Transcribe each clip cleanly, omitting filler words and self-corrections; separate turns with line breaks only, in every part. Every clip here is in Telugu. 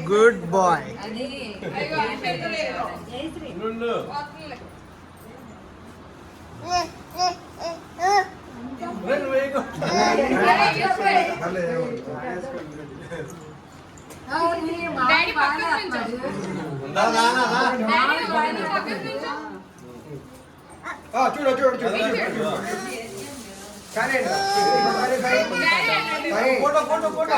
Good bye.
చూడు చూడు చూడు ఫోటో ఫోటో ఫోటో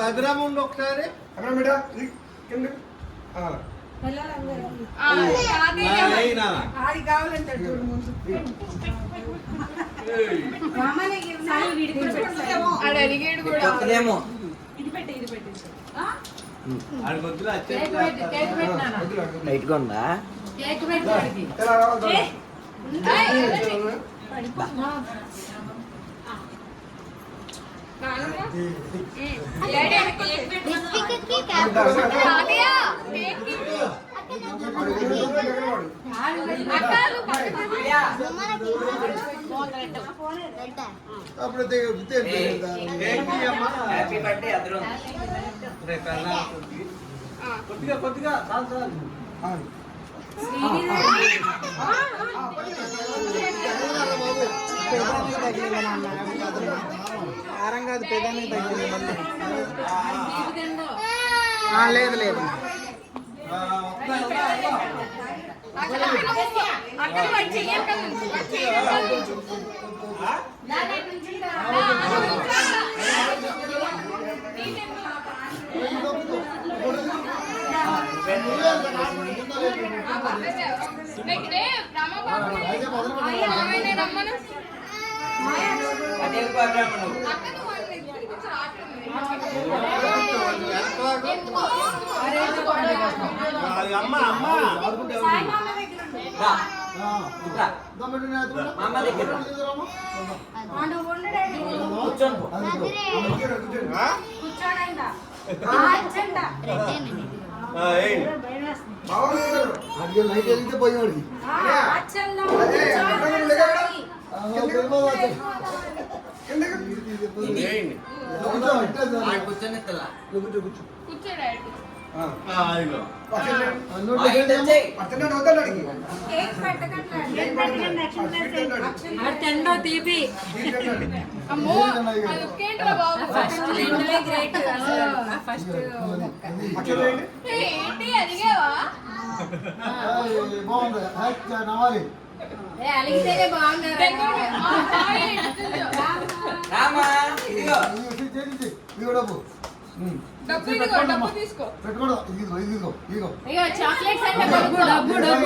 అభిరామ ఉండి ఒకసారి
లైట్గా ఉందా?
కొద్దిగా కొద్దిగా
కారం కాదు, పెదానికి తగ్గింది. లేదు లేదు,
అమ్మ అమ్మ లైట్ వెళ్తే పోయేవాడికి
తీపి
నవాలి
అలిగితేనే బాగుంది. చాక్లెట్స్ అంటే డబ్బు డబ్బు డబ్బు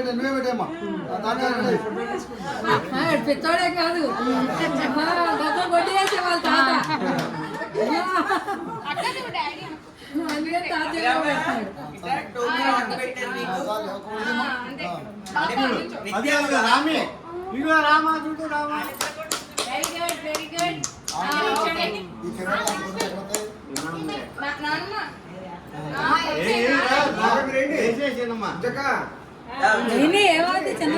నువ్వే పెట్టేమ్మా
పెద్దోడే కాదు, డబ్బు కొట్టి వేసే వాళ్ళ తాత.
రామి ఇదిగో రామా చూడు Rama.
Very good very good. ఏమవుతుంది చిన్న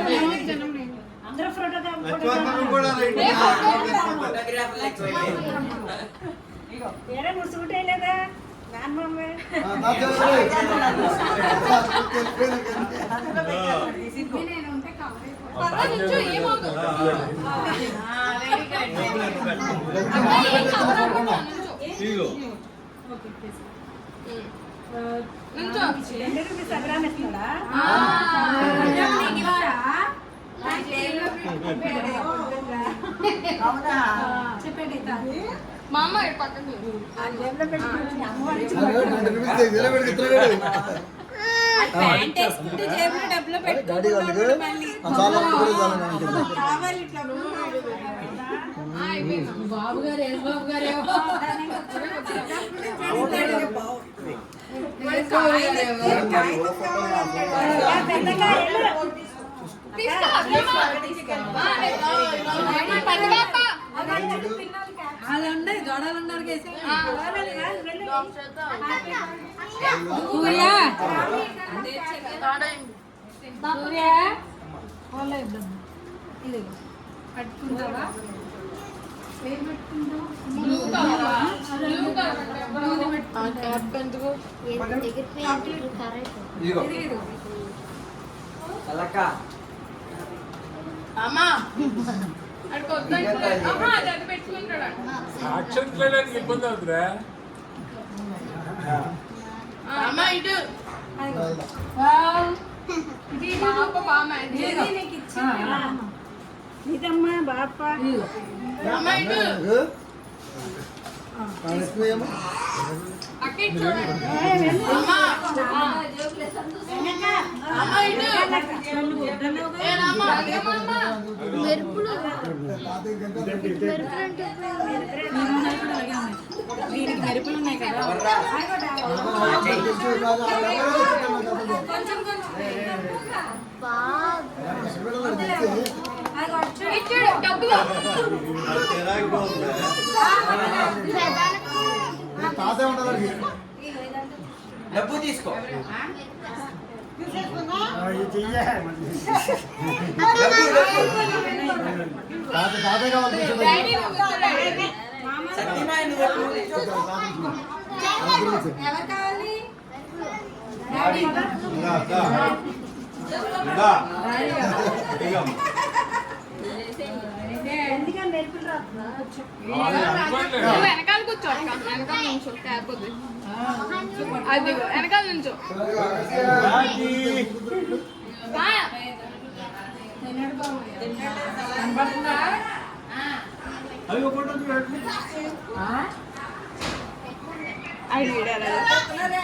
అందరూ లేదా చెప్పండి మా అమ్మ ఇటు పక్కకు
ప్యాంట్ వేసుకుంటే జేబులో డబ్బులు
డాడీ వాళ్ళకి
మళ్ళీ
చాలా చాలా
కావాలి ఇట్లా
బాబు గారు ఏం బాబు గారు అది ఉన్నాయి జోడాలు ఉన్నారు కేసి సూర్య సూర్య ఇది పట్టుకుంటావా ఏం పెట్టుకుంటావు క్యాప్ ఎందుకు అమ్మా అడుగు అది పెట్టుకుంటాడా
ఇబ్బంది అవుతుందా
అమ్మ ఇటు పాప బామ్మ
ఇదమ్మా బాప
అమ్మ ఇటు అక్క ఇటు చూడండి అమ్మ అమ్మ ఇటు ఏ రామ
మెరుపులు దీనికి మెరుపులు ఉన్నాయి కదా కొంచెం
ఇటు డబ్బులు
తాతే ఉంటుంది
డబ్బు తీసుకో
తాతే కావాలి
డాడీ నువ్వు
ఎవరు కావాలి ఎందుకని మెరుపులు
నువ్వు వెనకాల కూర్చో అక్క వెనకాల నుంచో క్యాప్ వద్దు అది వెనకాల నుంచో కనబడుతుందా అది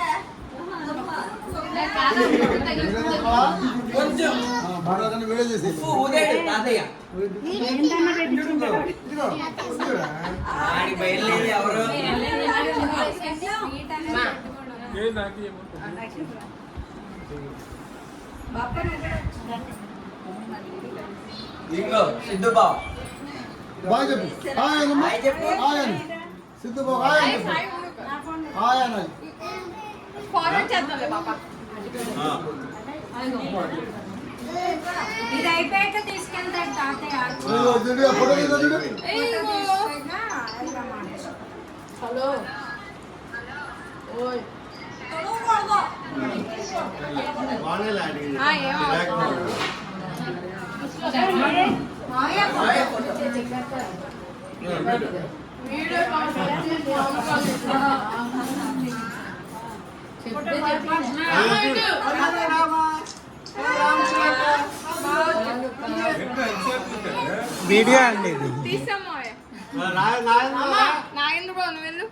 కొంచెం
వీడియో చేసి
ఊదేడు తాతయ్య
ఏంటన్నా పెట్టించుకుంటారు
ఆడి బయలుదేరి ఎవరు ఇదిగో సిద్ధు బావ
బాయ్ చెప్పు హాయ్ అన్నమ్మ
హాయ్ చెప్పు.
హాయ్ అని సిద్ధు బాబు హాయ్ అని చెప్పు హాయ్ అనాలి
ఫార్వర్డ్ చేద్దాంలే పాప
ఇది అయిపోయాక తీసుకెళ్తాడు తాతయ్య
చూడు ఫోటో తీద్దా చూడు
హలో ఓయ్
వీడియో అండి ఇది
తీసాము నాగేంద్ర బాబు నువ్వు వెళ్ళు